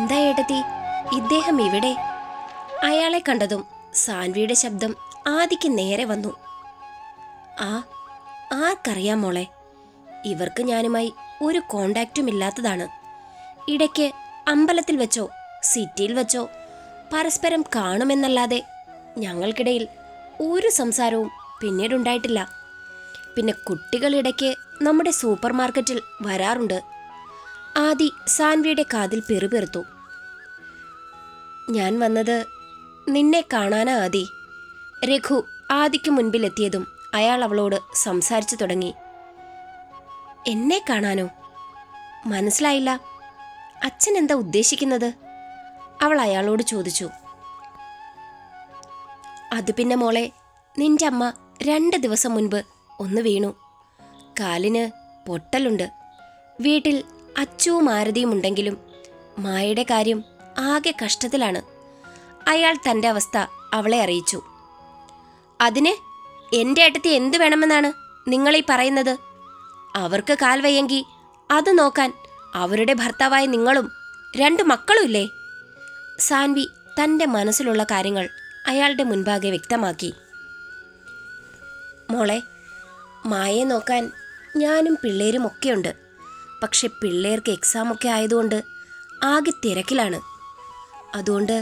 എന്താ ഏട്ടത്തി, ഇദ്ദേഹം ഇവിടെ? അയാളെ കണ്ടതും സാൻവിയുടെ ശബ്ദം ആദിക്ക് നേരെ വന്നു. ആർക്കറിയാം മോളെ, ഇവർക്ക് ഞാനുമായി ഒരു കോണ്ടാക്റ്റും ഇല്ലാത്തതാണ്. ഇടയ്ക്ക് അമ്പലത്തിൽ വെച്ചോ സിറ്റിയിൽ വെച്ചോ പരസ്പരം കാണുമെന്നല്ലാതെ ഞങ്ങൾക്കിടയിൽ ഒരു സംസാരവും പിന്നീടുണ്ടായിട്ടില്ല. പിന്നെ കുട്ടികളിടയ്ക്ക് നമ്മുടെ സൂപ്പർ മാർക്കറ്റിൽ വരാറുണ്ട്. ആദി സാൻവിയുടെ കാതിൽ പെറുപെറുത്തു. ഞാൻ വന്നത് നിന്നെ കാണാനാ ആദി. രഘു ആദിക്ക് മുൻപിലെത്തിയതും അയാൾ അവളോട് സംസാരിച്ചു തുടങ്ങി. എന്നെ കാണാനോ? മനസ്സിലായില്ല. അച്ഛൻ എന്താ ഉദ്ദേശിക്കുന്നത്? അവൾ അയാളോട് ചോദിച്ചു. അത് പിന്നെ മോളെ, നിന്റെ അമ്മ 2 ദിവസം മുൻപ് ഒന്ന് വീണു. കാലിന് പൊട്ടലുണ്ട്. വീട്ടിൽ അച്ചുവും ആരതിയും ഉണ്ടെങ്കിലും മായയുടെ കാര്യം ആകെ കഷ്ടത്തിലാണ്. അയാൾ തൻ്റെ അവസ്ഥ അവളെ അറിയിച്ചു. അതിന് എൻ്റെ ഏട്ടത്തി എന്തു വേണമെന്നാണ് നിങ്ങളീ പറയുന്നത്? അവർക്ക് കാൽ വയ്യെങ്കിൽ അത് നോക്കാൻ അവരുടെ ഭർത്താവായ നിങ്ങളും 2 മക്കളും ഇല്ലേ? സാൻവി തൻ്റെ മനസ്സിലുള്ള കാര്യങ്ങൾ അയാളുടെ മുൻപാകെ വ്യക്തമാക്കി. മോളെ, മായയെ നോക്കാൻ ഞാനും പിള്ളേരും ഒക്കെയുണ്ട്. പക്ഷെ പിള്ളേർക്ക് എക്സാമൊക്കെ ആയതുകൊണ്ട് ആകെ തിരക്കിലാണ്. അതുകൊണ്ട്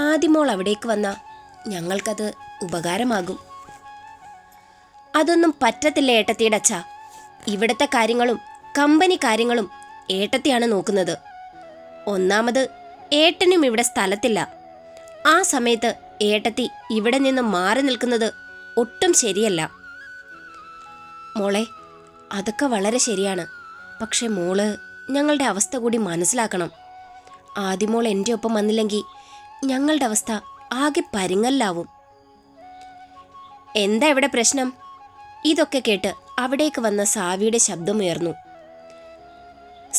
ആദ്യമോൾ അവിടേക്ക് വന്നാൽ ഞങ്ങൾക്കത് ഉപകാരമാകും. അതൊന്നും പറ്റത്തില്ല ഏട്ടത്തിയുടെ അച്ഛ. ഇവിടുത്തെ കാര്യങ്ങളും കമ്പനി കാര്യങ്ങളും ഏട്ടത്തിയാണ് നോക്കുന്നത്. ഒന്നാമത് ഏട്ടനും ഇവിടെ സ്ഥലത്തില്ല. ആ സമയത്ത് ഏട്ടത്തി ഇവിടെ നിന്ന് മാറി നിൽക്കുന്നത് ഒട്ടും ശരിയല്ല. മോളെ, അതൊക്കെ വളരെ ശരിയാണ്. പക്ഷെ മോള് ഞങ്ങളുടെ അവസ്ഥ കൂടി മനസ്സിലാക്കണം. ആദ്യമോൾ എൻ്റെ ഒപ്പം വന്നില്ലെങ്കിൽ ഞങ്ങളുടെ അവസ്ഥ ആകെ പരിങ്ങല്ലാവും. എന്താ ഇവിടെ പ്രശ്നം? ഇതൊക്കെ കേട്ട് അവിടേക്ക് വന്ന സാവിയുടെ ശബ്ദമുയർന്നു.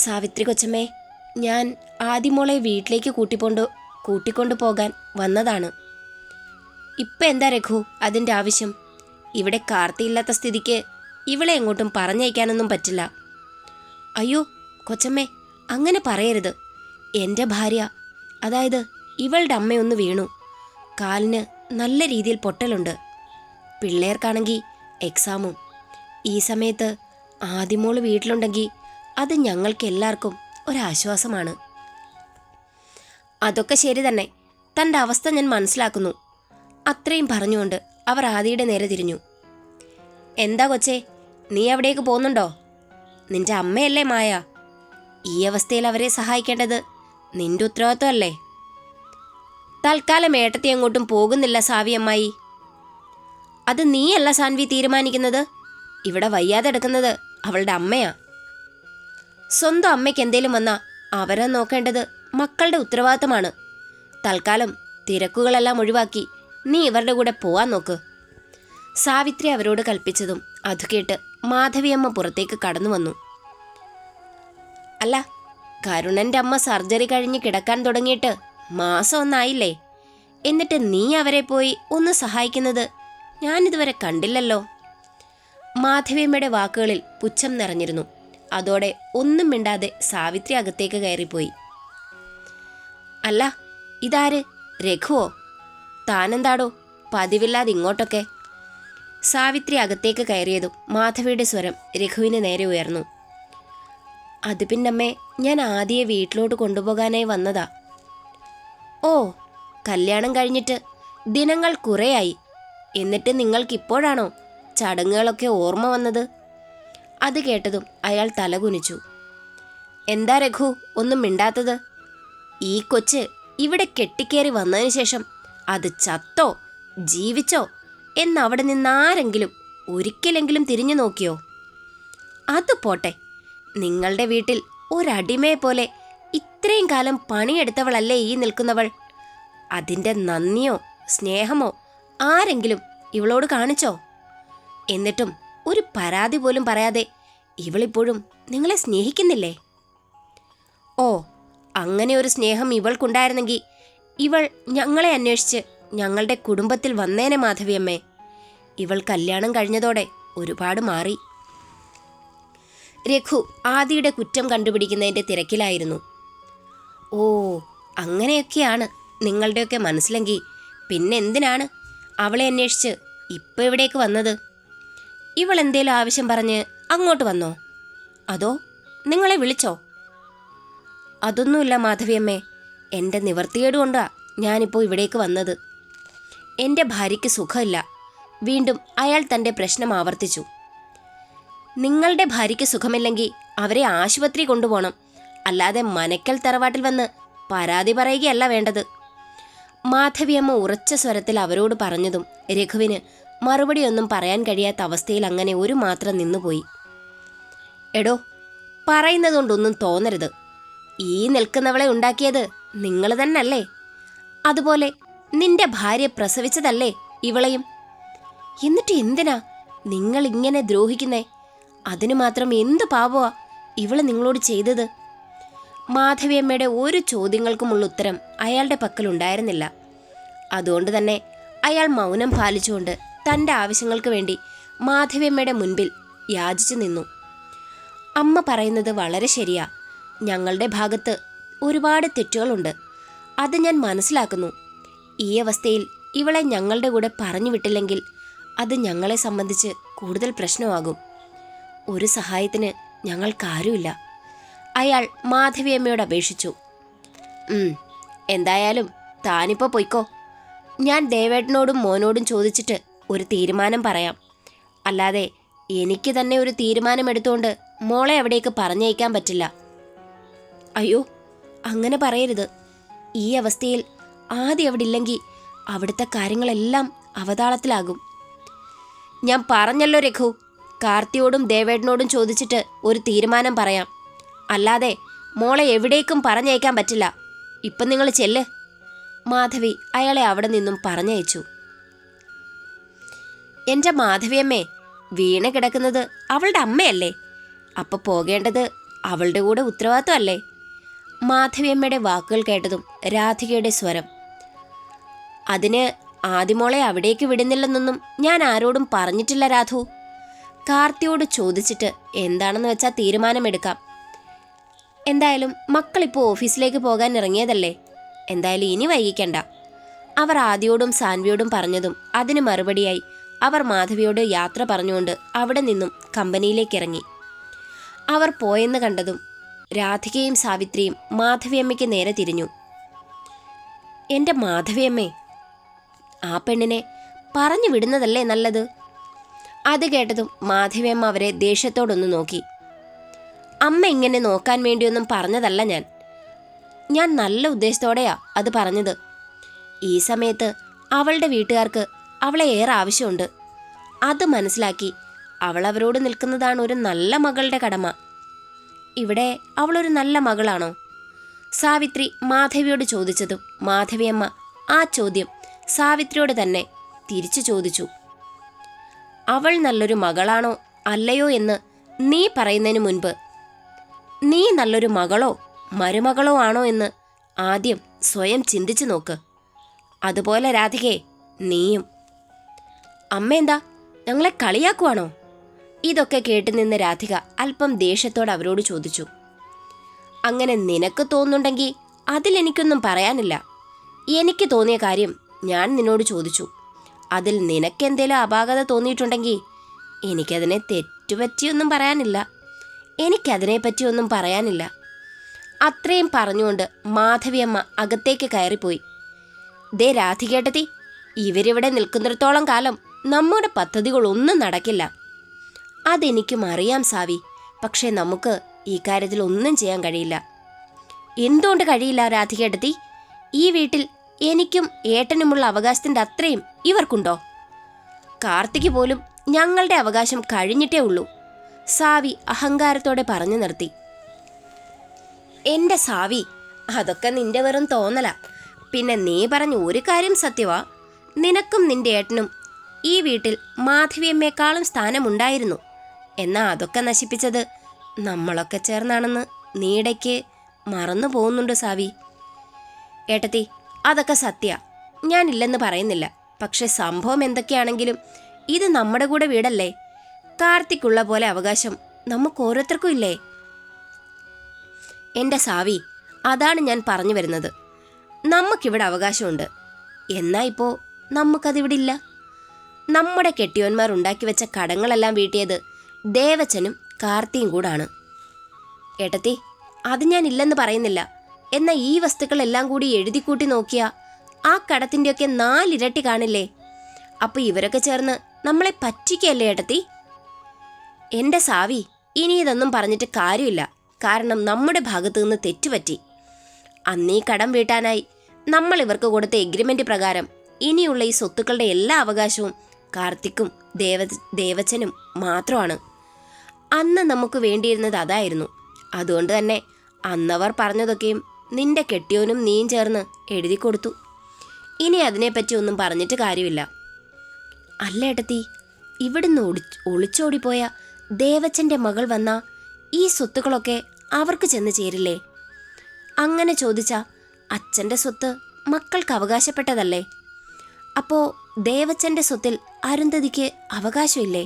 സാവിത്രി കൊച്ചമ്മേ, ഞാൻ ആദ്യമോളെ വീട്ടിലേക്ക് കൂട്ടിക്കൊണ്ടു പോകാൻ വന്നതാണ്. ഇപ്പം എന്താ രഘു അതിൻ്റെ ആവശ്യം? ഇവിടെ കാർത്തിയില്ലാത്ത സ്ഥിതിക്ക് ഇവളെ എങ്ങോട്ടും പറഞ്ഞയക്കാനൊന്നും പറ്റില്ല. അയ്യോ കൊച്ചമ്മേ, അങ്ങനെ പറയരുത്. എൻ്റെ ഭാര്യ, അതായത് ഇവളുടെ അമ്മയൊന്ന് വീണു. കാലിന് നല്ല രീതിയിൽ പൊട്ടലുണ്ട്. പിള്ളേർക്കാണെങ്കിൽ എക്സാമും. ഈ സമയത്ത് ആദ്യമോള് വീട്ടിലുണ്ടെങ്കിൽ അത് ഞങ്ങൾക്ക് എല്ലാവർക്കും ഒരാശ്വാസമാണ്. അതൊക്കെ ശരി തന്നെ. തൻ്റെ അവസ്ഥ ഞാൻ മനസ്സിലാക്കുന്നു. അത്രയും പറഞ്ഞുകൊണ്ട് അവർ ആദിയുടെ നേരെ തിരിഞ്ഞു. എന്താ കൊച്ചേ, നീ അവിടേക്ക് പോകുന്നുണ്ടോ? നിന്റെ അമ്മയല്ലേ മായ. ഈ അവസ്ഥയിൽ അവരെ സഹായിക്കേണ്ടത് നിന്റെ ഉത്തരവാദിത്വമല്ലേ? തൽക്കാലം ഏട്ടത്തി എങ്ങോട്ടും പോകുന്നില്ല സാവിയമ്മായി. അത് നീയല്ല സാൻവി തീരുമാനിക്കുന്നത്. ഇവിടെ വയ്യാതെ എടുക്കുന്നത് അവളുടെ അമ്മയാ. സ്വന്തം അമ്മയ്ക്ക് എന്തേലും വന്നാൽ അവരെ നോക്കേണ്ടത് മക്കളുടെ ഉത്തരവാദിത്തമാണ്. തൽക്കാലം തിരക്കുകളെല്ലാം ഒഴിവാക്കി നീ ഇവരുടെ കൂടെ പോവാൻ നോക്ക്. സാവിത്രി അവരോട് കൽപ്പിച്ചതും അത് കേട്ട് മാധവിയമ്മ പുറത്തേക്ക് കടന്നു വന്നു. അല്ല, കരുണൻ്റെ അമ്മ സർജറി കഴിഞ്ഞ് കിടക്കാൻ തുടങ്ങിയിട്ട് മാസം ഒന്നായില്ലേ? എന്നിട്ട് നീ അവരെ പോയി ഒന്ന് സഹായിക്കുന്നത് ഞാനിതുവരെ കണ്ടില്ലല്ലോ. മാധവിയമ്മയുടെ വാക്കുകളിൽ പുച്ഛം നിറഞ്ഞിരുന്നു. അതോടെ ഒന്നും മിണ്ടാതെ സാവിത്രി അകത്തേക്ക് കയറിപ്പോയി. അല്ല, ഇതാര്? രഘുവോ? താനെന്താടോ പതിവില്ലാതെ ഇങ്ങോട്ടൊക്കെ? സാവിത്രി അകത്തേക്ക് കയറിയതും മാധവിയുടെ സ്വരം രഘുവിന് നേരെ ഉയർന്നു. അത് പിന്നമ്മേ, ഞാൻ ആദിയെ വീട്ടിലോട്ട് കൊണ്ടുപോകാനായി വന്നതാ. ഓ, കല്യാണം കഴിഞ്ഞിട്ട് ദിനങ്ങൾ കുറേയായി. എന്നിട്ട് നിങ്ങൾക്കിപ്പോഴാണോ ചടങ്ങുകളൊക്കെ ഓർമ്മ വന്നത്? അത് കേട്ടതും അയാൾ തലകുനിച്ചു. എന്താ രഘു ഒന്നും മിണ്ടാത്തത്? ഈ കൊച്ച് ഇവിടെ കെട്ടിക്കേറി വന്നതിന് ശേഷം അത് ചത്തോ ജീവിച്ചോ എന്നവിടെ നിന്നാരെങ്കിലും ഒരിക്കലെങ്കിലും തിരിഞ്ഞു നോക്കിയോ? അത് പോട്ടെ, നിങ്ങളുടെ വീട്ടിൽ ഒരടിമയെ പോലെ ഇത്രയും കാലം പണിയെടുത്തവളല്ലേ ഈ നിൽക്കുന്നവൾ. അതിൻ്റെ നന്ദിയോ സ്നേഹമോ ആരെങ്കിലും ഇവളോട് കാണിച്ചോ? എന്നിട്ടും ഒരു പരാതി പോലും പറയാതെ ഇവളിപ്പോഴും നിങ്ങളെ സ്നേഹിക്കുന്നില്ലേ? ഓ, അങ്ങനെ ഒരു സ്നേഹം ഇവൾക്കുണ്ടായിരുന്നെങ്കിൽ ഇവൾ ഞങ്ങളെ അന്വേഷിച്ച് ഞങ്ങളുടെ കുടുംബത്തിൽ വന്നേനെ മാധവിയമ്മേ. ഇവൾ കല്യാണം കഴിഞ്ഞതോടെ ഒരുപാട് മാറി. രഘു ആദിയുടെ കുറ്റം കണ്ടുപിടിക്കുന്നതിൻ്റെ തിരക്കിലായിരുന്നു. ഓ, അങ്ങനെയൊക്കെയാണ് നിങ്ങളുടെയൊക്കെ മനസ്സിലെങ്കിൽ പിന്നെ എന്തിനാണ് അവളെ അന്വേഷിച്ച് ഇപ്പം ഇവിടേക്ക് വന്നത്? ഇവൾ എന്തേലും ആവശ്യം പറഞ്ഞ് അങ്ങോട്ട് വന്നോ? അതോ നിങ്ങളെ വിളിച്ചോ? അതൊന്നുമില്ല മാധവിയമ്മേ, എൻ്റെ നിവർത്തികേടുകൊണ്ടാണ് ഞാനിപ്പോൾ ഇവിടേക്ക് വന്നത്. എൻ്റെ ഭാര്യയ്ക്ക് സുഖമില്ല. വീണ്ടും അയാൾ തൻ്റെ പ്രശ്നം ആവർത്തിച്ചു. നിങ്ങളുടെ ഭാര്യയ്ക്ക് സുഖമില്ലെങ്കിൽ അവരെ ആശുപത്രി കൊണ്ടുപോകണം, അല്ലാതെ മനക്കൽ തറവാട്ടിൽ വന്ന് പരാതി പറയുകയല്ല വേണ്ടത്. മാധവിയമ്മ ഉറച്ച സ്വരത്തിൽ അവരോട് പറഞ്ഞതും രഘുവിന് മറുപടിയൊന്നും പറയാൻ കഴിയാത്ത അവസ്ഥയിൽ അങ്ങനെ ഒരു മാത്രം നിന്നുപോയി. എടോ, പറയുന്നതുകൊണ്ടൊന്നും തോന്നരുത്. ഈ നിൽക്കുന്നവളെ ഉണ്ടാക്കിയത് നിങ്ങൾ തന്നല്ലേ? അതുപോലെ നിന്റെ ഭാര്യ പ്രസവിച്ചതല്ലേ ഇവളെയും? എന്നിട്ട് എന്തിനാ നിങ്ങൾ ഇങ്ങനെ ദ്രോഹിക്കുന്നേ? അതിനു മാത്രം എന്ത് പാപമാ ഇവള് നിങ്ങളോട് ചെയ്തത്? മാധവിയമ്മയുടെ ഒരു ചോദ്യങ്ങൾക്കുമുള്ള ഉത്തരം അയാളുടെ പക്കലുണ്ടായിരുന്നില്ല. അതുകൊണ്ട് തന്നെ അയാൾ മൗനം പാലിച്ചുകൊണ്ട് തൻ്റെ ആവശ്യങ്ങൾക്ക് വേണ്ടി മാധവിയമ്മയുടെ മുൻപിൽ യാചിച്ചു നിന്നു. അമ്മ പറയുന്നത് വളരെ ശരിയാ. ഞങ്ങളുടെ ഭാഗത്ത് ഒരുപാട് തെറ്റുകളുണ്ട്. അത് ഞാൻ മനസ്സിലാക്കുന്നു. ഈ അവസ്ഥയിൽ ഇവളെ ഞങ്ങളുടെ കൂടെ പറഞ്ഞു വിട്ടില്ലെങ്കിൽ അത് ഞങ്ങളെ സംബന്ധിച്ച് കൂടുതൽ പ്രശ്നമാകും. ഒരു സഹായത്തിന് ഞങ്ങൾക്കാരുമില്ല, അയാൾ മാധവിയമ്മയോട് അപേക്ഷിച്ചു. എന്തായാലും താനിപ്പോൾ പൊയ്ക്കോ. ഞാൻ ദേവേട്ടനോടും മോനോടും ചോദിച്ചിട്ട് ഒരു തീരുമാനം പറയാം. അല്ലാതെ എനിക്ക് തന്നെ ഒരു തീരുമാനമെടുത്തുകൊണ്ട് മോളെ അവിടേക്ക് പറഞ്ഞയക്കാൻ പറ്റില്ല. അയ്യോ, അങ്ങനെ പറയരുത്. ഈ അവസ്ഥയിൽ ആദ്യം അവിടെ ഇല്ലെങ്കിൽ അവിടുത്തെ കാര്യങ്ങളെല്ലാം അവതാളത്തിലാകും. ഞാൻ പറഞ്ഞല്ലോ രഘു, കാർത്തിയോടും ദേവേട്ടനോടും ചോദിച്ചിട്ട് ഒരു തീരുമാനം പറയാം. അല്ലാതെ മോളെ എവിടേക്കും പറഞ്ഞയക്കാൻ പറ്റില്ല. ഇപ്പം നിങ്ങൾ ചെല്ല്. മാധവി അയാളെ അവിടെ നിന്നും പറഞ്ഞയച്ചു. എൻ്റെ മാധവിയമ്മേ, വീണ കിടക്കുന്നത് അവളുടെ അമ്മയല്ലേ? അപ്പം പോകേണ്ടത് അവളുടെ കൂടെ ഉത്തരവാദിത്വമല്ലേ? മാധവിയമ്മയുടെ വാക്കുകൾ കേട്ടതും രാധികയുടെ സ്വരം. അതിന് ആദിമോളെ അവിടേക്ക് വിടുന്നില്ലെന്നൊന്നും ഞാൻ ആരോടും പറഞ്ഞിട്ടില്ല രാധു. കാർത്തിയോട് ചോദിച്ചിട്ട് എന്താണെന്ന് വെച്ചാൽ തീരുമാനമെടുക്കാം. എന്തായാലും മക്കളിപ്പോൾ ഓഫീസിലേക്ക് പോകാൻ ഇറങ്ങിയതല്ലേ, എന്തായാലും ഇനി വൈകിക്കണ്ട. അവർ ആദിയോടും സാൻവിയോടും പറഞ്ഞതും അതിന് മറുപടിയായി അവർ മാധവിയോട് യാത്ര പറഞ്ഞുകൊണ്ട് അവിടെ നിന്നും കമ്പനിയിലേക്ക് ഇറങ്ങി. അവർ പോയെന്ന് കണ്ടതും രാധികയും സാവിത്രിയും മാധവിയമ്മയ്ക്ക് നേരെ തിരിഞ്ഞു. എൻ്റെ മാധവിയമ്മേ, ആ പെണ്ണിനെ പറഞ്ഞു വിടുന്നതല്ലേ നല്ലത്? അത് കേട്ടതും മാധവിയമ്മ അവരെ ദേഷ്യത്തോടൊന്ന് നോക്കി. അമ്മ ഇങ്ങനെ നോക്കാൻ വേണ്ടിയൊന്നും പറഞ്ഞതല്ല ഞാൻ നല്ല ഉദ്ദേശത്തോടെയാ അത് പറഞ്ഞത്. ഈ സമയത്ത് അവളുടെ വീട്ടുകാർക്ക് അവളെ ഏറെ ആവശ്യമുണ്ട്. അത് മനസ്സിലാക്കി അവൾ അവരോട് നിൽക്കുന്നതാണ് ഒരു നല്ല മകളുടെ കടമ. ഇവിടെ അവളൊരു നല്ല മകളാണോ? സാവിത്രി മാധവിയോട് ചോദിച്ചതും മാധവിയമ്മ ആ ചോദ്യം സാവിത്രിയോട് തന്നെ തിരിച്ചു ചോദിച്ചു. അവൾ നല്ലൊരു മകളാണോ അല്ലയോ എന്ന് നീ പറയുന്നതിന് മുൻപ് നീ നല്ലൊരു മകളോ മരുമകളോ ആണോ എന്ന് ആദ്യം സ്വയം ചിന്തിച്ചു നോക്ക്. അതുപോലെ രാധികേ, നീയും. അമ്മ എന്താ ഞങ്ങളെ കളിയാക്കുവാണോ? ഇതൊക്കെ കേട്ടുനിന്ന് രാധിക അല്പം ദേഷ്യത്തോടെ അവരോട് ചോദിച്ചു. അങ്ങനെ നിനക്ക് തോന്നുന്നുണ്ടെങ്കിൽ അതിലെനിക്കൊന്നും പറയാനില്ല. എനിക്ക് തോന്നിയ കാര്യം ഞാൻ നിന്നോട് ചോദിച്ചു. അതിൽ നിനക്കെന്തേലും അപാകത തോന്നിയിട്ടുണ്ടെങ്കിൽ എനിക്കതിനെ തെറ്റുപറ്റിയൊന്നും പറയാനില്ല. എനിക്കതിനെപ്പറ്റിയൊന്നും പറയാനില്ല. അത്രയും പറഞ്ഞുകൊണ്ട് മാധവിയമ്മ അകത്തേക്ക് കയറിപ്പോയി. ദേ രാധികേട്ടത്തി, ഇവരിവിടെ നിൽക്കുന്നിടത്തോളം കാലം നമ്മുടെ പദ്ധതികളൊന്നും നടക്കില്ല. അതെനിക്കും അറിയാം സാവി. പക്ഷേ നമുക്ക് ഈ കാര്യത്തിൽ ഒന്നും ചെയ്യാൻ കഴിയില്ല. എന്തുകൊണ്ട് കഴിയില്ല രാധികേട്ടത്തി? ഈ വീട്ടിൽ എനിക്കും ഏട്ടനുമുള്ള അവകാശത്തിൻ്റെ അത്രയും ഇവർക്കുണ്ടോ? കാർത്തിക്ക് പോലും ഞങ്ങളുടെ അവകാശം കഴിഞ്ഞിട്ടേ ഉള്ളൂ. സാവി അഹങ്കാരത്തോടെ പറഞ്ഞു നിർത്തി. എൻ്റെ സാവി, അതൊക്കെ നിന്റെ വെറും തോന്നല. പിന്നെ നീ പറഞ്ഞ ഒരു കാര്യം സത്യവാ. നിനക്കും നിന്റെ ഏട്ടനും ഈ വീട്ടിൽ മാധവിയമ്മയെക്കാളും സ്ഥാനമുണ്ടായിരുന്നു. എന്നാൽ അതൊക്കെ നശിപ്പിച്ചത് നമ്മളൊക്കെ ചേർന്നാണെന്ന് നീടയ്ക്ക് മറന്നു പോകുന്നുണ്ട് സാവി. ഏട്ടത്തി, അതൊക്കെ സത്യ, ഞാനില്ലെന്ന് പറയുന്നില്ല. പക്ഷെ സംഭവം എന്തൊക്കെയാണെങ്കിലും ഇത് നമ്മുടെ കൂടെ വീടല്ലേ. കാർത്തിക്കുള്ള പോലെ അവകാശം നമുക്ക് ഓരോരുത്തർക്കും ഇല്ലേ? എൻ്റെ സാവി, അതാണ് ഞാൻ പറഞ്ഞു വരുന്നത്. നമുക്കിവിടെ അവകാശമുണ്ട്. എന്നാ ഇപ്പോൾ നമുക്കതിവിടെ ഇല്ല. നമ്മുടെ കെട്ടിയോന്മാർ ഉണ്ടാക്കി വെച്ച കടങ്ങളെല്ലാം വീട്ടിയത് ദേവച്ചനും കാർത്തിയും കൂടാണ്. ഏട്ടത്തി, അത് ഞാൻ ഇല്ലെന്ന് പറയുന്നില്ല. എന്നാൽ ഈ വസ്തുക്കളെല്ലാം കൂടി എഴുതിക്കൂട്ടി നോക്കിയാൽ ആ കടത്തിൻ്റെയൊക്കെ 4 ഇരട്ടി കാണില്ലേ? അപ്പോൾ ഇവരൊക്കെ ചേർന്ന് നമ്മളെ പറ്റിക്കല്ലേ ഏട്ടത്തി? എൻ്റെ സാവി, ഇനി ഇതൊന്നും പറഞ്ഞിട്ട് കാര്യമില്ല. കാരണം നമ്മുടെ ഭാഗത്തു നിന്ന് തെറ്റുപറ്റി. അന്നീ കടം വീട്ടാനായി നമ്മൾ ഇവർക്ക് കൊടുത്ത എഗ്രിമെൻ്റ് പ്രകാരം ഇനിയുള്ള ഈ സ്വത്തുക്കളുടെ എല്ലാ അവകാശവും കാർത്തിക്കും ദേവച്ചനും മാത്രമാണ്. അന്ന് നമുക്ക് വേണ്ടിയിരുന്നത് അതായിരുന്നു. അതുകൊണ്ട് തന്നെ അന്നവർ പറഞ്ഞതൊക്കെയും നിന്റെ കെട്ടിയോനും നീയും ചേർന്ന് എഴുതി കൊടുത്തു. ഇനി അതിനെപ്പറ്റി ഒന്നും പറഞ്ഞിട്ട് കാര്യമില്ല. അല്ല ഏട്ടത്തി, ഇവിടുന്ന് ഒളിച്ചോടിപ്പോയ ദേവച്ചൻ്റെ മകൾ വന്ന ഈ സ്വത്തുക്കളൊക്കെ അവർക്ക് ചെന്ന് ചേരില്ലേ? അങ്ങനെ ചോദിച്ചാൽ അച്ഛൻ്റെ സ്വത്ത് മക്കൾക്ക് അവകാശപ്പെട്ടതല്ലേ? അപ്പോൾ ദേവച്ചൻ്റെ സ്വത്തിൽ അരുന്ധതിക്ക് അവകാശമില്ലേ?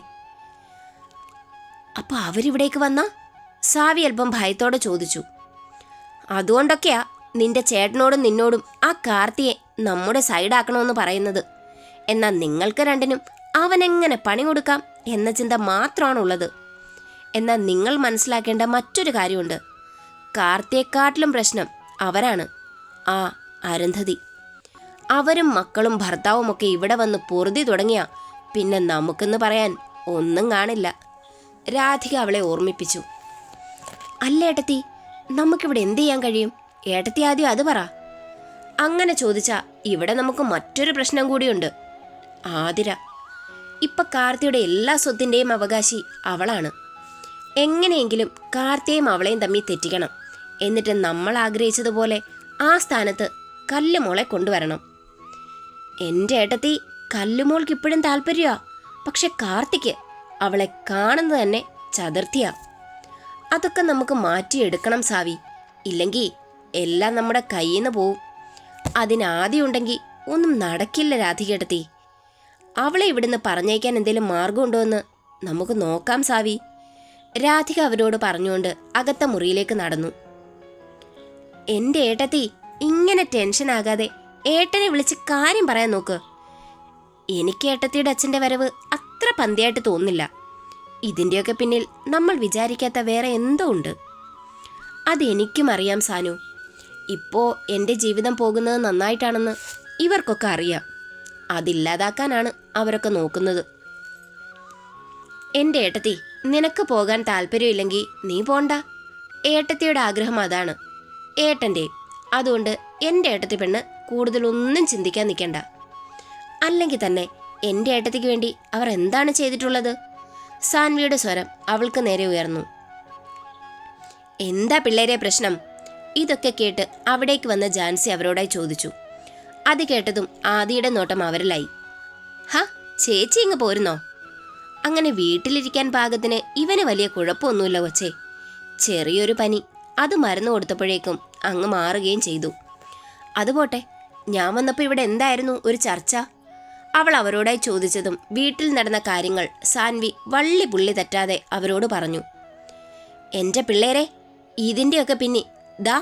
അപ്പോൾ അവരിവിടേക്ക് വന്ന സാവി അല്പം ഭയത്തോടെ ചോദിച്ചു. അതുകൊണ്ടൊക്കെയാ നിന്റെ ചേട്ടനോടും നിന്നോടും ആ കാർത്തിയെ നമ്മുടെ സൈഡാക്കണമെന്ന് പറയുന്നത്. എന്നാൽ നിങ്ങൾക്ക് രണ്ടിനും അവനെങ്ങനെ പണി കൊടുക്കാം എന്ന ചിന്ത മാത്രമാണുള്ളത്. എന്നാൽ നിങ്ങൾ മനസ്സിലാക്കേണ്ട മറ്റൊരു കാര്യമുണ്ട്. കാർത്തിയെക്കാട്ടിലും പ്രശ്നം അവരാണ്, ആ അരുന്ധതി. അവരും മക്കളും ഭർത്താവുമൊക്കെ ഇവിടെ വന്ന് പൊറുതി തുടങ്ങിയ പിന്നെ നമുക്കെന്ന് പറയാൻ ഒന്നും കാണില്ല. രാധിക അവളെ ഓർമ്മിപ്പിച്ചു. അല്ല ഏട്ടത്തി, നമുക്കിവിടെ എന്ത് ചെയ്യാൻ കഴിയും? ഏട്ടത്തി ആദ്യം അത് പറ. അങ്ങനെ ചോദിച്ചാൽ ഇവിടെ നമുക്ക് മറ്റൊരു പ്രശ്നം കൂടിയുണ്ട്. ആതിര. ഇപ്പം കാർത്തിയുടെ എല്ലാ സ്വത്തിൻ്റെയും അവകാശി അവളാണ്. എങ്ങനെയെങ്കിലും കാർത്തിയെയും അവളെയും തമ്മിൽ തെറ്റിക്കണം. എന്നിട്ട് നമ്മൾ ആഗ്രഹിച്ചതുപോലെ ആ സ്ഥാനത്ത് കല്ലുമോളെ കൊണ്ടുവരണം. എൻ്റെ ഏട്ടത്തി, കല്ലുമോൾക്ക് ഇപ്പോഴും താല്പര്യമാ. പക്ഷെ കാർത്തിക്ക് അവളെ കാണുന്നത് തന്നെ ചതുർത്ഥിയാ. അതൊക്കെ നമുക്ക് മാറ്റിയെടുക്കണം സാവി. ഇല്ലെങ്കിൽ എല്ലാം നമ്മുടെ കയ്യിൽ നിന്ന് പോവും. അതിനാദ്യം ഉണ്ടെങ്കിൽ ഒന്നും നടക്കില്ല രാധികേട്ടത്തി. അവളെ ഇവിടുന്ന് പറഞ്ഞേക്കാൻ എന്തെങ്കിലും മാർഗമുണ്ടോ എന്ന് നമുക്ക് നോക്കാം സാവി. രാധിക അവരോട് പറഞ്ഞുകൊണ്ട് അകത്ത മുറിയിലേക്ക് നടന്നു. എൻ്റെ ഏട്ടത്തി, ഇങ്ങനെ ടെൻഷനാകാതെ ഏട്ടനെ വിളിച്ച് കാര്യം പറയാൻ നോക്ക്. എനിക്ക് ഏട്ടത്തിയുടെ അച്ഛൻ്റെ വരവ് അത്ര പന്തിയായിട്ട് തോന്നുന്നില്ല. ഇതിൻ്റെയൊക്കെ പിന്നിൽ നമ്മൾ വിചാരിക്കാത്ത വേറെ എന്തോ ഉണ്ട്. അതെനിക്കും അറിയാം സാനു. ഇപ്പോൾ എൻ്റെ ജീവിതം പോകുന്നത് നന്നായിട്ടാണെന്ന് ഇവർക്കൊക്കെ അറിയാം. അതില്ലാതാക്കാനാണ് അവരൊക്കെ നോക്കുന്നത്. എൻ്റെ ഏട്ടത്തി, നിനക്ക് പോകാൻ താല്പര്യമില്ലെങ്കിൽ നീ പോണ്ട. ഏട്ടത്തിയുടെ ആഗ്രഹം അതാണ്, ഏട്ടൻ്റെ. അതുകൊണ്ട് എൻ്റെ ഏട്ടത്തി പെണ്ണ് കൂടുതലൊന്നും ചിന്തിക്കാൻ നിൽക്കണ്ട. അല്ലെങ്കിൽ തന്നെ എൻ്റെ ഏട്ടത്തിക്ക് വേണ്ടി അവർ എന്താണ് ചെയ്തിട്ടുള്ളത്? സാൻവിയുടെ സ്വരം അവൾക്ക് നേരെ ഉയർന്നു. എന്താ പിള്ളേരെ പ്രശ്നം? ഇതൊക്കെ കേട്ട് അവിടേക്ക് വന്ന ജാൻസി അവരോടായി ചോദിച്ചു. അത് കേട്ടതും ആദിയുടെ നോട്ടം അവരിലായി. ഹ, ചേച്ചി ഇങ്ങ് പോരുന്നോ? അങ്ങനെ വീട്ടിലിരിക്കാൻ പാകത്തിന് ഇവന് വലിയ കുഴപ്പമൊന്നുമില്ല കൊച്ചേ. ചെറിയൊരു പനി, അത് മരുന്ന് കൊടുത്തപ്പോഴേക്കും അങ്ങ് മാറുകയും ചെയ്തു. അതുപോട്ടെ, ഞാൻ വന്നപ്പോൾ ഇവിടെ എന്തായിരുന്നു ഒരു ചർച്ച? അവൾ അവരോടായി ചോദിച്ചതും വീട്ടിൽ നടന്ന കാര്യങ്ങൾ സാൻവി വള്ളി പുള്ളി തെറ്റാതെ അവരോട് പറഞ്ഞു. എൻ്റെ പിള്ളേരെ, ഇതിൻ്റെയൊക്കെ പിന്നെ ദാ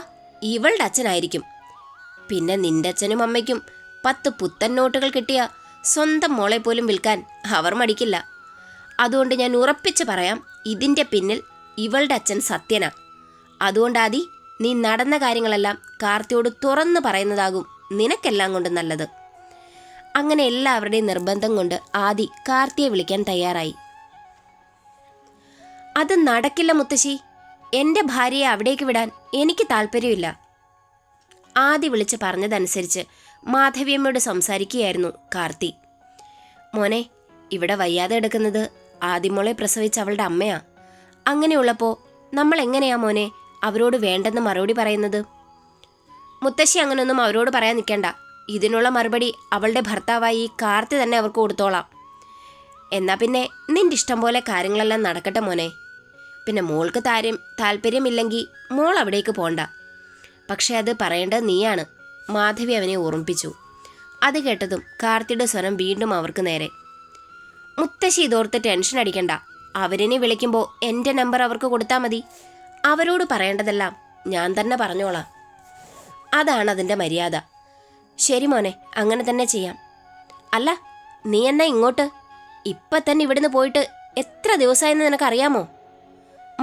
ഇവളുടെ അച്ഛനായിരിക്കും. പിന്നെ നിന്റെ അച്ഛനും അമ്മയ്ക്കും 10 പുത്തൻ നോട്ടുകൾ കിട്ടിയ സ്വന്തം മോളെ പോലും വിൽക്കാൻ അവർ മടിക്കില്ല. അതുകൊണ്ട് ഞാൻ ഉറപ്പിച്ച് പറയാം, ഇതിൻ്റെ പിന്നിൽ ഇവളുടെ അച്ഛൻ സത്യനാ. അതുകൊണ്ടാദി, നീ നടന്ന കാര്യങ്ങളെല്ലാം കാർത്തിയോട് തുറന്നു പറയുന്നതാകും നിനക്കെല്ലാം കൊണ്ട് നല്ലത്. അങ്ങനെ എല്ലാവരുടെയും നിർബന്ധം കൊണ്ട് ആദി കാർത്തിയെ വിളിക്കാൻ തയ്യാറായി. അത് നടക്കില്ല മുത്തശ്ശി. എൻ്റെ ഭാര്യയെ അവിടേക്ക് വിടാൻ എനിക്ക് താല്പര്യമില്ല. ആദി വിളിച്ച് പറഞ്ഞതനുസരിച്ച് മാധവിയമ്മയോട് സംസാരിക്കുകയായിരുന്നു കാർത്തി. മോനെ, ഇവിടെ വയ്യാതെ എടുക്കുന്നത് ആദിമോളെ പ്രസവിച്ച അവളുടെ അമ്മയാ. അങ്ങനെയുള്ളപ്പോൾ നമ്മൾ എങ്ങനെയാ മോനെ അവരോട് വേണ്ടെന്ന് മറുപടി പറയുന്നത്? മുത്തശ്ശി അങ്ങനെയൊന്നും അവരോട് പറയാൻ നിൽക്കണ്ട. ഇതിനുള്ള മറുപടി അവളുടെ ഭർത്താവായി കാർത്തി തന്നെ അവർക്ക് കൊടുത്തോളാം. എന്നാ പിന്നെ നിന്റെ ഇഷ്ടം പോലെ കാര്യങ്ങളെല്ലാം നടക്കട്ടെ മോനെ. പിന്നെ മോൾക്ക് താല്പര്യമില്ലെങ്കിൽ മോൾ അവിടേക്ക് പോണ്ട. പക്ഷെ അത് പറയേണ്ടത് നീയാണ്, മാധവി അവനെ ഓർമ്മിപ്പിച്ചു. അത് കേട്ടതും കാർത്തിയുടെ സ്വരം വീണ്ടും അവർക്ക് നേരെ. മുത്തശ്ശി ഇതോർത്ത് ടെൻഷൻ അടിക്കണ്ട. അവരിനെ വിളിക്കുമ്പോൾ എൻ്റെ നമ്പർ അവർക്ക് കൊടുത്താൽ മതി. അവരോട് പറയേണ്ടതെല്ലാം ഞാൻ തന്നെ പറഞ്ഞോളാം. അതാണ് അതിൻ്റെ മര്യാദ. ശരി മോനെ, അങ്ങനെ തന്നെ ചെയ്യാം. അല്ല, നീ എന്നാ ഇങ്ങോട്ട്? ഇപ്പം തന്നെ ഇവിടുന്ന് പോയിട്ട് എത്ര ദിവസമായെന്ന് നിനക്കറിയാമോ?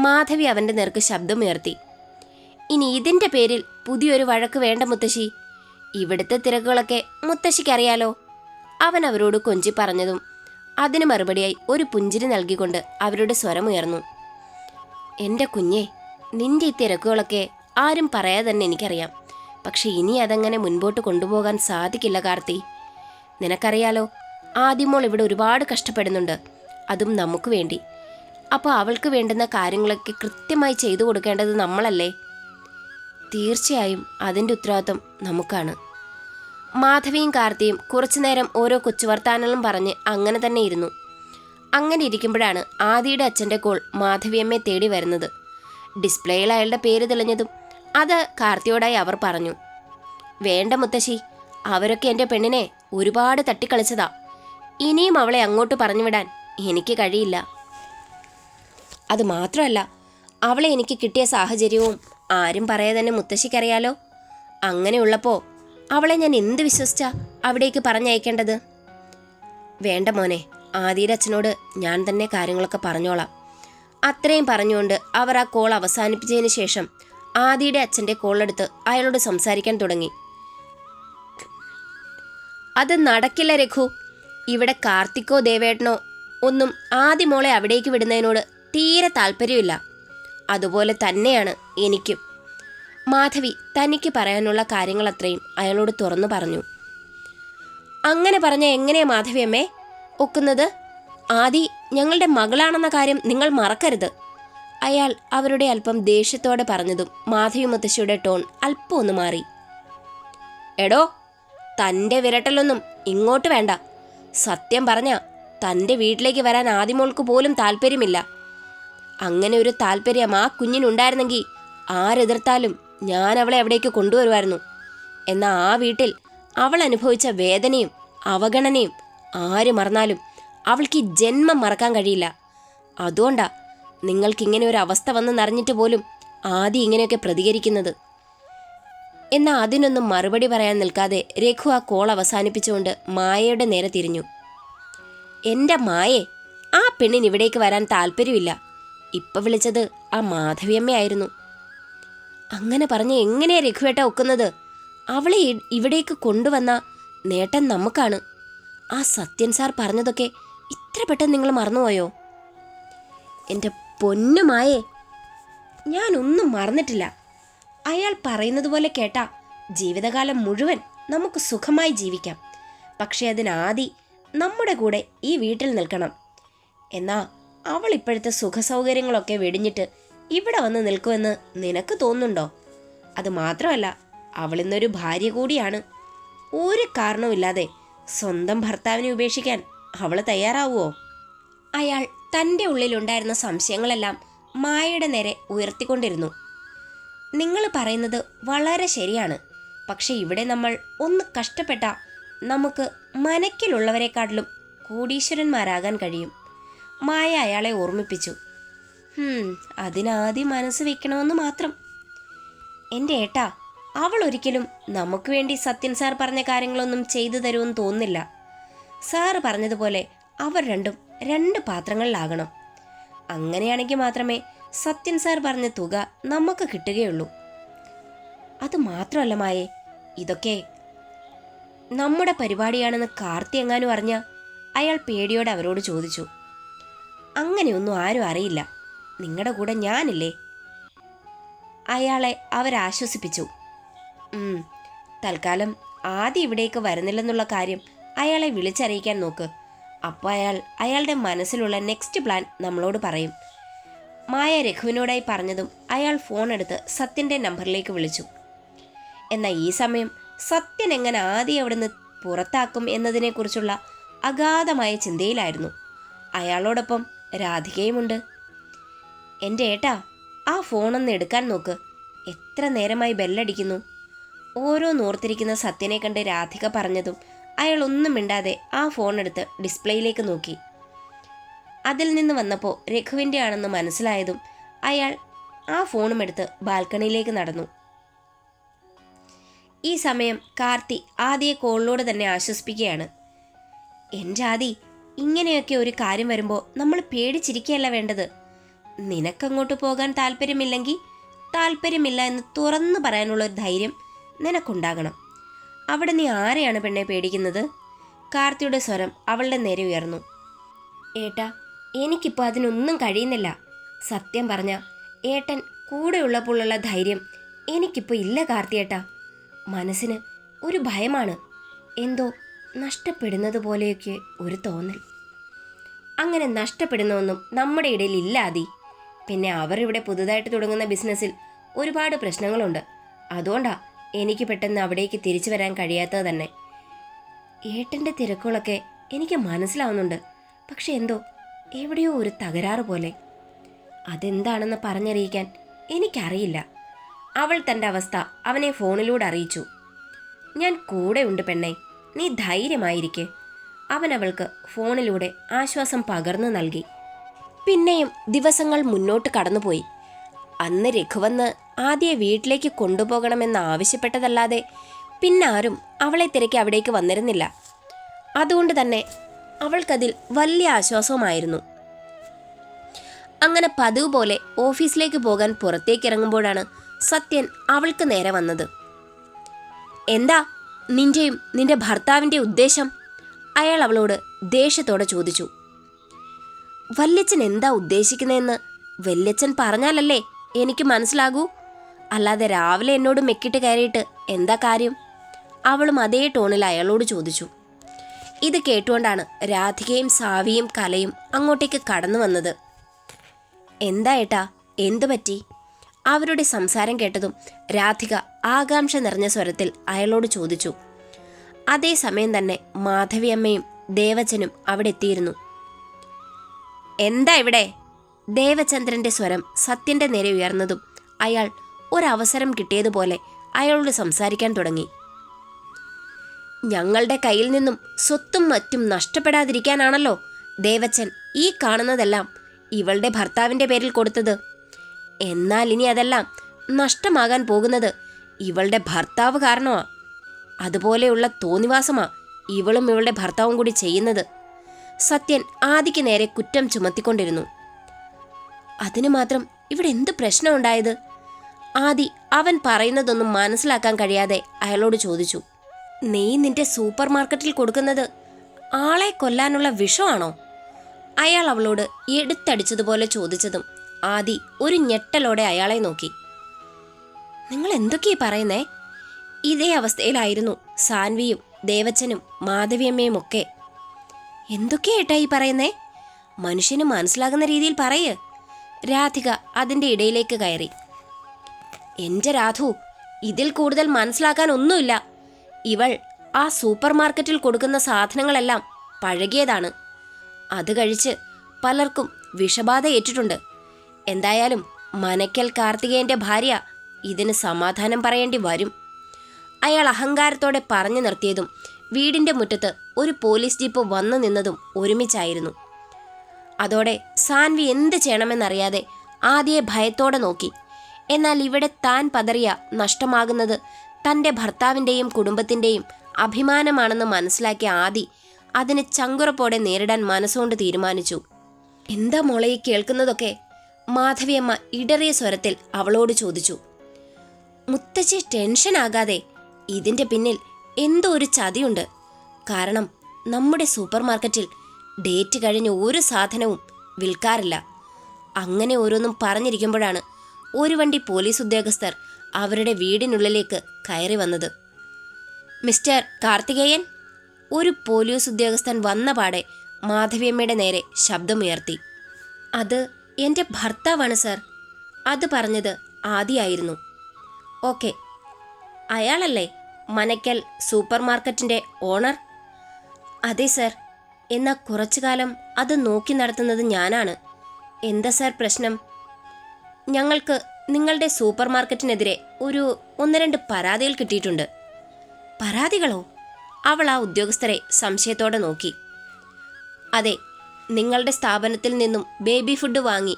മാധവി അവൻ്റെ നേർക്ക് ശബ്ദമുയർത്തി. ഇനി ഇതിൻ്റെ പേരിൽ പുതിയൊരു വഴക്ക് വേണ്ട മുത്തശ്ശി. ഇവിടുത്തെ തിരക്കുകളൊക്കെ മുത്തശ്ശിക്കറിയാലോ. അവൻ അവരോട് കൊഞ്ചി പറഞ്ഞതും അതിന് മറുപടിയായി ഒരു പുഞ്ചിരി നൽകിക്കൊണ്ട് അവരുടെ സ്വരമുയർന്നു. എൻ്റെ കുഞ്ഞേ, നിന്റെ ഈ തിരക്കുകളൊക്കെ ആരും പറയാതെ തന്നെ എനിക്കറിയാം. പക്ഷെ ഇനി അതങ്ങനെ മുൻപോട്ട് കൊണ്ടുപോകാൻ സാധിക്കില്ല കാർത്തി. നിനക്കറിയാലോ, ആദ്യമോൾ ഇവിടെ ഒരുപാട് കഷ്ടപ്പെടുന്നുണ്ട്, അതും നമുക്ക് വേണ്ടി. അപ്പോൾ അവൾക്ക് വേണ്ടുന്ന കാര്യങ്ങളൊക്കെ കൃത്യമായി ചെയ്തു കൊടുക്കേണ്ടത് നമ്മളല്ലേ? തീർച്ചയായും അതിൻ്റെ ഉത്തരവാദിത്വം നമുക്കാണ്. മാധവിയും കാർത്തിയും കുറച്ചുനേരം ഓരോ കൊച്ചുവർത്താനങ്ങളും പറഞ്ഞ് അങ്ങനെ തന്നെ ഇരുന്നു. അങ്ങനെ ഇരിക്കുമ്പോഴാണ് ആദിയുടെ അച്ഛൻ്റെ കോൾ മാധവിയമ്മയെ തേടി വരുന്നത്. ഡിസ്പ്ലേയിൽ അയാളുടെ പേര് തെളിഞ്ഞതും അത് കാർത്തിയോടായി അവർ പറഞ്ഞു. വേണ്ട മുത്തശ്ശി, അവരൊക്കെ എൻ്റെ പെണ്ണിനെ ഒരുപാട് തട്ടിക്കളിച്ചതാ. ഇനിയും അവളെ അങ്ങോട്ട് പറഞ്ഞു വിടാൻ എനിക്ക് കഴിയില്ല. അത് മാത്രമല്ല, അവളെ എനിക്ക് കിട്ടിയ സാഹചര്യവും ആരും പറയാതെ തന്നെ മുത്തശ്ശിക്കറിയാലോ. അങ്ങനെയുള്ളപ്പോൾ അവളെ ഞാൻ എന്ത് വിശ്വസിച്ചാ അവിടേക്ക് പറഞ്ഞയക്കേണ്ടത്? വേണ്ട മോനെ, ആദിയുടെ അച്ഛനോട് ഞാൻ തന്നെ കാര്യങ്ങളൊക്കെ പറഞ്ഞോളാം. അത്രയും പറഞ്ഞുകൊണ്ട് അവർ ആ കോൾ അവസാനിപ്പിച്ചതിന് ശേഷം ആദിയുടെ അച്ഛൻ്റെ കോളെടുത്ത് അയാളോട് സംസാരിക്കാൻ തുടങ്ങി. അത് നടക്കില്ല രഘു. ഇവിടെ കാർത്തിക്കോ ദേവേട്ടനോ ഒന്നും ആദിമോളെ അവിടേക്ക് വിടുന്നതിനോട് തീരെ താല്പര്യമില്ല. അതുപോലെ തന്നെയാണ് എനിക്കും. മാധവി തനിക്ക് പറയാനുള്ള കാര്യങ്ങളത്രയും അയാളോട് തുറന്നു പറഞ്ഞു. അങ്ങനെ പറഞ്ഞ എങ്ങനെയാ മാധവിയമ്മേ ഒക്കുന്നത്? ആദി ഞങ്ങളുടെ മകളാണെന്ന കാര്യം നിങ്ങൾ മറക്കരുത്. അയാൾ അവരുടെ അല്പം ദേഷ്യത്തോടെ പറഞ്ഞതും മാധവി മുത്തശ്ശിയുടെ ടോൺ അല്പം ഒന്ന് മാറി. എടോ, തൻ്റെ വിരട്ടലൊന്നും ഇങ്ങോട്ട് വേണ്ട. സത്യം പറഞ്ഞ തൻ്റെ വീട്ടിലേക്ക് വരാൻ ആദിമോൾക്ക് പോലും താല്പര്യമില്ല. അങ്ങനെ ഒരു താല്പര്യം ആ കുഞ്ഞിനുണ്ടായിരുന്നെങ്കിൽ ആരെതിർത്താലും ഞാൻ അവളെ അവിടേക്ക് കൊണ്ടുവരുമായിരുന്നു. എന്നാൽ ആ വീട്ടിൽ അവൾ അനുഭവിച്ച വേദനയും അവഗണനയും ആര് മറന്നാലും അവൾക്ക് ഈ ജന്മം മറക്കാൻ കഴിയില്ല. അതുകൊണ്ടാ നിങ്ങൾക്കിങ്ങനെ ഒരു അവസ്ഥ വന്നെന്നറിഞ്ഞിട്ട് പോലും ആദ്യം ഇങ്ങനെയൊക്കെ പ്രതികരിക്കുന്നത്. എന്നാൽ അതിനൊന്നും മറുപടി പറയാൻ നിൽക്കാതെ രഘു ആ കോൾ അവസാനിപ്പിച്ചുകൊണ്ട് മായയുടെ നേരെ തിരിഞ്ഞു. എൻ്റെ മായേ, ആ പെണ്ണിന് ഇവിടേക്ക് വരാൻ താല്പര്യമില്ല. ഇപ്പം വിളിച്ചത് ആ മാധവിയമ്മയായിരുന്നു. അങ്ങനെ പറഞ്ഞ് എങ്ങനെയാ രഘുവേട്ട ഒക്കുന്നത്? അവളെ ഇവിടേക്ക് കൊണ്ടുവന്ന നേട്ടം നമുക്കാണ്. ആ സത്യൻ സാർ പറഞ്ഞതൊക്കെ ഇത്ര പെട്ടെന്ന് നിങ്ങൾ മറന്നുപോയോ? എൻ്റെ പൊന്നുമായേ, ഞാനൊന്നും മറന്നിട്ടില്ല. അയാൾ പറയുന്നത് പോലെ കേട്ടാ ജീവിതകാലം മുഴുവൻ നമുക്ക് സുഖമായി ജീവിക്കാം. പക്ഷേ അതിനാദി നമ്മുടെ കൂടെ ഈ വീട്ടിൽ നിൽക്കണം. എന്നാ അവൾ ഇപ്പോഴത്തെ സുഖസൗകര്യങ്ങളൊക്കെ വെടിഞ്ഞിട്ട് ഇവിടെ വന്ന് നിൽക്കുമെന്ന് നിനക്ക് തോന്നുന്നുണ്ടോ? അത് മാത്രമല്ല, അവളിന്നൊരു ഭാര്യ കൂടിയാണ്. ഒരു കാരണവുമില്ലാതെ സ്വന്തം ഭർത്താവിനെ ഉപേക്ഷിക്കാൻ അവൾ തയ്യാറാവുമോ? അയാൾ തൻ്റെ ഉള്ളിലുണ്ടായിരുന്ന സംശയങ്ങളെല്ലാം മായയുടെ നേരെ ഉയർത്തിക്കൊണ്ടിരുന്നു. നിങ്ങൾ പറയുന്നത് വളരെ ശരിയാണ്. പക്ഷെ ഇവിടെ നമ്മൾ ഒന്ന് കഷ്ടപ്പെട്ട നമുക്ക് മനക്കിലുള്ളവരെക്കാട്ടിലും കോടീശ്വരന്മാരാകാൻ കഴിയും. മായ അയാളെ ഓർമ്മിപ്പിച്ചു. അതിനാദ്യം മനസ്സ് വെക്കണമെന്ന് മാത്രം. എൻ്റെ ഏട്ടാ, അവൾ ഒരിക്കലും നമുക്ക് വേണ്ടി സത്യൻ സാർ പറഞ്ഞ കാര്യങ്ങളൊന്നും ചെയ്തു തരുമെന്ന് തോന്നുന്നില്ല. സാറ് പറഞ്ഞതുപോലെ അവർ രണ്ടും രണ്ട് പാത്രങ്ങളിലാകണം. അങ്ങനെയാണെങ്കിൽ മാത്രമേ സത്യൻ സാർ പറഞ്ഞ തുക നമുക്ക് കിട്ടുകയുള്ളൂ. അത് മാത്രമല്ല മായേ, ഇതൊക്കെ നമ്മുടെ പരിപാടിയാണെന്ന് കാർത്തി എങ്ങാനും അറിഞ്ഞ? അയാൾ പേടിയോടെ അവരോട് ചോദിച്ചു. അങ്ങനെയൊന്നും ആരും അറിയില്ല. നിങ്ങളുടെ കൂടെ ഞാനില്ലേ? അയാളെ അവരാശ്വസിപ്പിച്ചു. തൽക്കാലം ആദ്യം ഇവിടേക്ക് വരുന്നില്ലെന്നുള്ള കാര്യം അയാളെ വിളിച്ചറിയിക്കാൻ നോക്ക്. അപ്പോൾ അയാളുടെ മനസ്സിലുള്ള നെക്സ്റ്റ് പ്ലാൻ നമ്മളോട് പറയും. മായ രഘുവിനോടായി പറഞ്ഞതും അയാൾ ഫോൺ എടുത്ത് സത്യൻ്റെ നമ്പറിലേക്ക് വിളിച്ചു. എന്നാൽ ഈ സമയം സത്യൻ എങ്ങനെ ആദ്യം അവിടുന്ന് പുറത്താക്കും എന്നതിനെക്കുറിച്ചുള്ള അഗാധമായ ചിന്തയിലായിരുന്നു. അയാളോടൊപ്പം രാധികയുമുണ്ട്. എൻ്റെ ഏട്ടാ, ആ ഫോണൊന്ന് എടുക്കാൻ നോക്ക്. എത്ര നേരമായി ബെല്ലടിക്കുന്നു. ഓരോന്നോർത്തിരിക്കുന്ന സത്യനെ കണ്ട് രാധിക പറഞ്ഞതും അയാൾ ഒന്നും മിണ്ടാതെ ആ ഫോണെടുത്ത് ഡിസ്പ്ലേയിലേക്ക് നോക്കി. അതിൽ നിന്ന് വന്നപ്പോൾ രഘുവിൻ്റെ ആണെന്ന് മനസ്സിലായതും അയാൾ ആ ഫോണും എടുത്ത് ബാൽക്കണിയിലേക്ക് നടന്നു. ഈ സമയം കാർത്തി ആദിയെ കോളിലൂടെ തന്നെ ആശ്വസിപ്പിക്കുകയാണ്. എൻ്റെ ആദി, ഇങ്ങനെയൊക്കെ ഒരു കാര്യം വരുമ്പോൾ നമ്മൾ പേടിച്ചിരിക്കുകയല്ല വേണ്ടത്. നിനക്കങ്ങോട്ട് പോകാൻ താല്പര്യമില്ലെങ്കിൽ താല്പര്യമില്ല എന്ന് തുറന്നു പറയാനുള്ള ഒരു ധൈര്യം നിനക്കുണ്ടാകണം. അവിടെ നീ ആരെയാണ് പെണ്ണെ പേടിക്കുന്നത്? കാർത്തിയുടെ സ്വരം അവളുടെ നേരെ ഉയർന്നു. ഏട്ടാ, എനിക്കിപ്പോൾ അതിനൊന്നും കഴിയുന്നില്ല. സത്യം പറഞ്ഞ ഏട്ടൻ കൂടെയുള്ളപ്പോഴുള്ള ധൈര്യം എനിക്കിപ്പോൾ ഇല്ല കാർത്തിയേട്ടാ. മനസ്സിന് ഒരു ഭയമാണ്, എന്തോ നഷ്ടപ്പെടുന്നത് പോലെയൊക്കെ ഒരു തോന്നൽ. അങ്ങനെ നഷ്ടപ്പെടുന്നൊന്നും നമ്മുടെ ഇടയിൽ ഇല്ലാതി. പിന്നെ അവർ ഇവിടെ പുതുതായിട്ട് തുടങ്ങുന്ന ബിസിനസ്സിൽ ഒരുപാട് പ്രശ്നങ്ങളുണ്ട്. അതുകൊണ്ടാ എനിക്ക് പെട്ടെന്ന് അവിടേക്ക് തിരിച്ചു വരാൻ കഴിയാത്തത് തന്നെ. ഏട്ടൻ്റെ തിരക്കുകളൊക്കെ എനിക്ക് മനസ്സിലാവുന്നുണ്ട്. പക്ഷെ എന്തോ എവിടെയോ ഒരു തകരാറ് പോലെ. അതെന്താണെന്ന് പറഞ്ഞറിയിക്കാൻ എനിക്കറിയില്ല. അവൾ തൻ്റെ അവസ്ഥ അവനെ ഫോണിലൂടെ അറിയിച്ചു. ഞാൻ കൂടെ ഉണ്ട് പെണ്ണെ, നീ ധൈര്യമായിരിക്കെ. അവൻ അവൾക്ക് ഫോണിലൂടെ ആശ്വാസം പകർന്നു നൽകി. പിന്നെയും ദിവസങ്ങൾ മുന്നോട്ട് കടന്നുപോയി. അന്ന് രഘുവന്ന് ആദ്യ വീട്ടിലേക്ക് കൊണ്ടുപോകണമെന്ന് ആവശ്യപ്പെട്ടതല്ലാതെ പിന്നാരും അവളെ തിരക്കി അവിടേക്ക് വന്നിരുന്നില്ല. അതുകൊണ്ട് തന്നെ അവൾക്കതിൽ വലിയ ആശ്വാസവുമായിരുന്നു. അങ്ങനെ പതിവ് പോലെ ഓഫീസിലേക്ക് പോകാൻ പുറത്തേക്കിറങ്ങുമ്പോഴാണ് സത്യൻ അവൾക്ക് നേരെ വന്നത്. എന്താ നിന്റെയും നിന്റെ ഭർത്താവിൻ്റെ ഉദ്ദേശം? അയാൾ അവളോട് ദേഷ്യത്തോടെ ചോദിച്ചു. വല്യച്ഛൻ എന്താ ഉദ്ദേശിക്കുന്നതെന്ന് വല്യച്ഛൻ പറഞ്ഞാലല്ലേ എനിക്ക് മനസ്സിലാകൂ. അല്ലാതെ രാവിലെ എന്നോട് മെക്കിട്ട് കയറിയിട്ട് എന്താ കാര്യം? അവളും അതേ ടോണിൽ അയാളോട് ചോദിച്ചു. ഇത് കേട്ടുകൊണ്ടാണ് രാധികയും സാവിയും കലയും അങ്ങോട്ടേക്ക് കടന്നു വന്നത്. എന്താ ഏട്ടാ, എന്തു പറ്റി? അവരുടെ സംസാരം കേട്ടതും രാധിക ആകാംക്ഷ നിറഞ്ഞ സ്വരത്തിൽ അയാളോട് ചോദിച്ചു. അതേസമയം തന്നെ മാധവിയമ്മയും ദേവച്ചനും അവിടെ എത്തിയിരുന്നു. എന്താ ഇവിടെ? ദേവചന്ദ്രന്റെ സ്വരം സത്യന്റെ നേരെ ഉയർന്നതും അയാൾ ഒരവസരം കിട്ടിയതുപോലെ അയാളോട് സംസാരിക്കാൻ തുടങ്ങി. ഞങ്ങളുടെ കയ്യിൽ നിന്നും സ്വത്തും മറ്റും നഷ്ടപ്പെടാതിരിക്കാനാണല്ലോ ദേവച്ചൻ ഈ കാണുന്നതെല്ലാം ഇവളുടെ ഭർത്താവിൻ്റെ പേരിൽ കൊടുത്തത്. എന്നാൽ ഇനി അതെല്ലാം നഷ്ടമാകാൻ പോകുന്നത് ഇവളുടെ ഭർത്താവ് കാരണമാ. അതുപോലെയുള്ള തോന്നിവാസമാ ഇവളും ഇവളുടെ ഭർത്താവും കൂടി ചെയ്യുന്നത്. സത്യൻ ആദിക്ക് നേരെ കുറ്റം ചുമത്തിക്കൊണ്ടിരുന്നു. അതിനു മാത്രം ഇവിടെ എന്ത് പ്രശ്നമുണ്ടായത്? ആദി അവൻ പറയുന്നതൊന്നും മനസ്സിലാക്കാൻ കഴിയാതെ അയാളോട് ചോദിച്ചു. നീ നിന്റെ സൂപ്പർ മാർക്കറ്റിൽ കൊടുക്കുന്നത് ആളെ കൊല്ലാനുള്ള വിഷമാണോ? അയാൾ അവളോട് എടുത്തടിച്ചതുപോലെ ചോദിച്ചതും ആദി ഒരു ഞെട്ടലോടെ അയാളെ നോക്കി. നിങ്ങൾ എന്തൊക്കെയാ പറയുന്നേ? ഇതേ അവസ്ഥയിലായിരുന്നു സാൻവിയും ദേവച്ചനും മാധവിയമ്മയും ഒക്കെ. എന്തൊക്കെയായിട്ടാ ഈ പറയുന്നേ? മനുഷ്യന് മനസ്സിലാകുന്ന രീതിയിൽ പറയ്. രാധിക അതിൻ്റെ ഇടയിലേക്ക് കയറി. എൻ്റെ രാധു, ഇതിൽ കൂടുതൽ മനസ്സിലാക്കാൻ ഒന്നുമില്ല. ഇവൾ ആ സൂപ്പർ മാർക്കറ്റിൽ കൊടുക്കുന്ന സാധനങ്ങളെല്ലാം പഴകിയതാണ്. അത് കഴിച്ച് പലർക്കും വിഷബാധ ഏറ്റിട്ടുണ്ട്. എന്തായാലും മനക്കൽ കാർത്തികേയൻ്റെ ഭാര്യ ഇതിന് സമാധാനം പറയേണ്ടി വരും. അയാൾ അഹങ്കാരത്തോടെ പറഞ്ഞു നിർത്തിയതും വീടിൻ്റെ മുറ്റത്ത് ഒരു പോലീസ് ജീപ്പ് വന്നു നിന്നതും ഒരുമിച്ചായിരുന്നു. അതോടെ സാൻവി എന്ത് ചെയ്യണമെന്നറിയാതെ ആദിയെ ഭയത്തോടെ നോക്കി. എന്നാൽ ഇവിടെ താൻ പതറിയ നഷ്ടമാകുന്നത് തൻ്റെ ഭർത്താവിൻ്റെയും കുടുംബത്തിൻ്റെയും അഭിമാനമാണെന്ന് മനസ്സിലാക്കിയ ആദി അതിനെ ചങ്കുറപ്പോടെ നേരിടാൻ മനസ്സുകൊണ്ട് തീരുമാനിച്ചു. എന്താ മോളെ ഈ കേൾക്കുന്നതൊക്കെ? മാധവിയമ്മ ഇടറിയ സ്വരത്തിൽ അവളോട് ചോദിച്ചു. മുത്തശ്ശി ടെൻഷനാകാതെ, ഇതിൻ്റെ പിന്നിൽ എന്തോ ഒരു ചതിയുണ്ട്. കാരണം നമ്മുടെ സൂപ്പർ മാർക്കറ്റിൽ ഡേറ്റ് കഴിഞ്ഞ ഒരു സാധനവും വിൽക്കാറില്ല. അങ്ങനെ ഓരോന്നും പറഞ്ഞിരിക്കുമ്പോഴാണ് ഒരു വണ്ടി പോലീസ് ഉദ്യോഗസ്ഥർ അവരുടെ വീടിനുള്ളിലേക്ക് കയറി വന്നത്. മിസ്റ്റർ കാർത്തികേയൻ, ഒരു പോലീസ് ഉദ്യോഗസ്ഥൻ വന്ന പാടെ മാധവിയമ്മയുടെ നേരെ ശബ്ദമുയർത്തി. അത് എൻ്റെ ഭർത്താവാണ് സർ. അത് പറഞ്ഞത് ആദിയായിരുന്നു. ഓക്കെ, അയാളല്ലേ മനക്കൽ സൂപ്പർ മാർക്കറ്റിൻ്റെ ഓണർ? അതെ സർ. എന്നാൽ കുറച്ചു കാലം അത് നോക്കി നടത്തുന്നത് ഞാനാണ്. എന്താ സർ പ്രശ്നം? ഞങ്ങൾക്ക് നിങ്ങളുടെ സൂപ്പർ മാർക്കറ്റിനെതിരെ ഒരു 1-2 പരാതികൾ കിട്ടിയിട്ടുണ്ട്. പരാതികളോ? അവൾ ആ ഉദ്യോഗസ്ഥരെ സംശയത്തോടെ നോക്കി. അതെ, നിങ്ങളുടെ സ്ഥാപനത്തിൽ നിന്നും ബേബി ഫുഡ് വാങ്ങി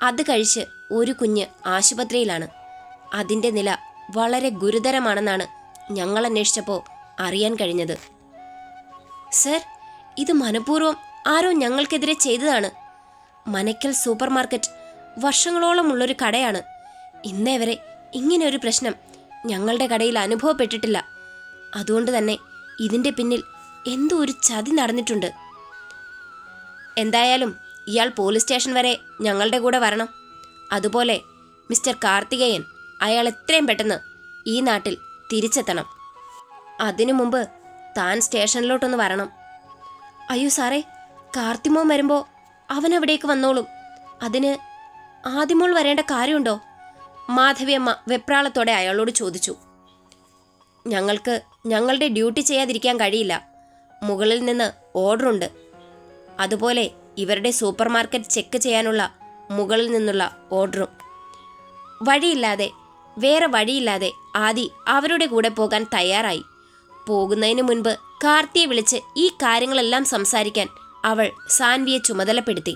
അത് കഴിച്ച് ഒരു കുഞ്ഞ് ആശുപത്രിയിലാണ്. അതിൻ്റെ നില വളരെ ഗുരുതരമാണെന്നാണ് ഞങ്ങൾ അന്വേഷിച്ചപ്പോൾ അറിയാൻ കഴിഞ്ഞത്. സർ, ഇത് മനഃപൂർവ്വം ആരോ ഞങ്ങൾക്കെതിരെ ചെയ്തതാണ്. മനക്കൽ സൂപ്പർ മാർക്കറ്റ് വർഷങ്ങളോളമുള്ളൊരു കടയാണ്. ഇന്നേ വരെ ഇങ്ങനെ ഒരു പ്രശ്നം ഞങ്ങളുടെ കടയിൽ അനുഭവപ്പെട്ടിട്ടില്ല. അതുകൊണ്ട് തന്നെ ഇതിൻ്റെ പിന്നിൽ എന്തോ ഒരു ചതി നടന്നിട്ടുണ്ട്. എന്തായാലും ഇയാൾ പോലീസ് സ്റ്റേഷൻ വരെ ഞങ്ങളുടെ കൂടെ വരണം. അതുപോലെ മിസ്റ്റർ കാർത്തികേയൻ, അയാൾ എത്രയും പെട്ടെന്ന് ഈ നാട്ടിൽ തിരിച്ചെത്തണം. അതിനു മുമ്പ് താൻ സ്റ്റേഷനിലോട്ടൊന്ന് വരണം. അയ്യോ സാറേ, കാർത്തിമോൻ വരുമ്പോൾ അവൻ അവിടേക്ക് വന്നോളും. അതിന് ആദിമോൾ വരേണ്ട കാര്യമുണ്ടോ? മാധവിയമ്മ വെപ്രാളത്തോടെ അയാളോട് ചോദിച്ചു. ഞങ്ങൾക്ക് ഞങ്ങളുടെ ഡ്യൂട്ടി ചെയ്യാതിരിക്കാൻ കഴിയില്ല. മുകളിൽ നിന്ന് ഓർഡറുണ്ട്. അതുപോലെ ഇവരുടെ സൂപ്പർ മാർക്കറ്റ് ചെക്ക് ചെയ്യാനുള്ള മുകളിൽ നിന്നുള്ള ഓർഡറും. വേറെ വഴിയില്ലാതെ ആദി അവരുടെ കൂടെ പോകാൻ തയ്യാറായി. പോകുന്നതിന് മുൻപ് കാർത്തിയെ വിളിച്ച് ഈ കാര്യങ്ങളെല്ലാം സംസാരിക്കാൻ അവൾ സാൻവിയെ ചുമതലപ്പെടുത്തി.